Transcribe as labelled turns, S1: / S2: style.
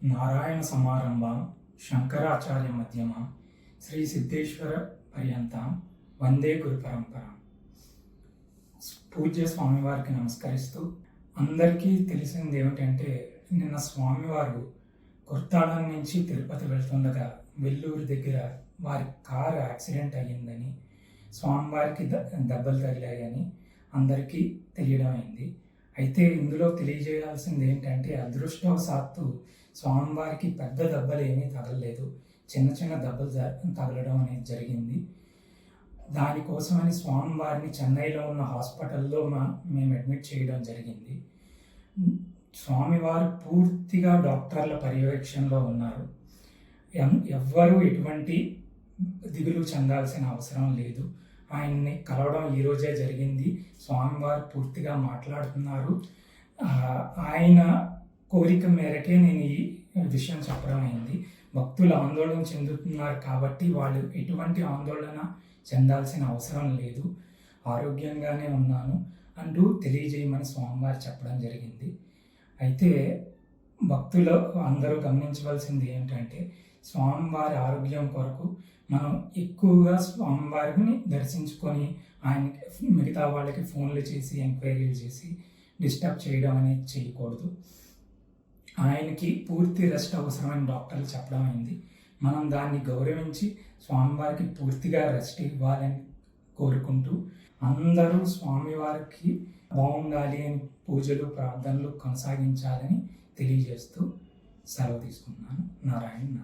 S1: నారాయణ సమారంభాం శంకరాచార్య మధ్యమాం శ్రీ సిద్ధేశ్వర పర్యంతం వందే గురు పరంపరాం. పూజ్య స్వామివారికి నమస్కరిస్తూ, అందరికీ తెలిసింది ఏమిటంటే, నిన్న స్వామివారు కొర్తాళం నుంచి తిరుపతి వెళ్తుండగా వెల్లూరు దగ్గర వారి కారు యాక్సిడెంట్ అయ్యిందని, స్వామివారికి దెబ్బలు తగిలాయని అందరికీ తెలియడం అయింది. అయితే ఇందులో తెలియజేయాల్సింది ఏంటంటే, అదృష్టవశాత్తు స్వామివారికి పెద్ద దెబ్బలు ఏమీ తగలలేదు, చిన్న చిన్న దెబ్బలు తగలడం అనేది జరిగింది. దానికోసమని స్వామివారిని చెన్నైలో ఉన్న హాస్పిటల్లో మేము అడ్మిట్ చేయడం జరిగింది. స్వామివారు పూర్తిగా డాక్టర్ల పర్యవేక్షణలో ఉన్నారు. ఎవ్వరూ ఎటువంటి దిగులు చెందాల్సిన అవసరం లేదు. ఆయన్ని కలవడం ఈరోజే జరిగింది. స్వామివారు పూర్తిగా మాట్లాడుతున్నారు. ఆయన కోరిక మేరకే నేను ఈ విషయం చెప్పడం అయింది. భక్తులు ఆందోళన చెందుతున్నారు కాబట్టి వాళ్ళు ఎటువంటి ఆందోళన చెందాల్సిన అవసరం లేదు, ఆరోగ్యంగానే ఉన్నాను అంటూ తెలియజేయమని స్వామివారు చెప్పడం జరిగింది. అయితే భక్తులు అందరూ గమనించవలసింది ఏంటంటే, స్వామివారి ఆరోగ్యం కొరకు మనం ఎక్కువగా స్వామివారిని దర్శించుకొని ఆయనకి మిగతా వాళ్ళకి ఫోన్లు చేసి ఎంక్వైరీలు చేసి డిస్టర్బ్ చేయడం అనేది చేయకూడదు. ఆయనకి పూర్తి రెస్ట్ అవసరమని డాక్టర్లు చెప్పడం అయింది. మనం దాన్ని గౌరవించి స్వామివారికి పూర్తిగా రెస్ట్ ఇవ్వాలని కోరుకుంటూ, అందరూ స్వామివారికి బాగుండాలి అని పూజలు ప్రార్థనలు కొనసాగించాలని తెలియజేస్తూ సెలవు తీసుకున్నాను. నారాయణ.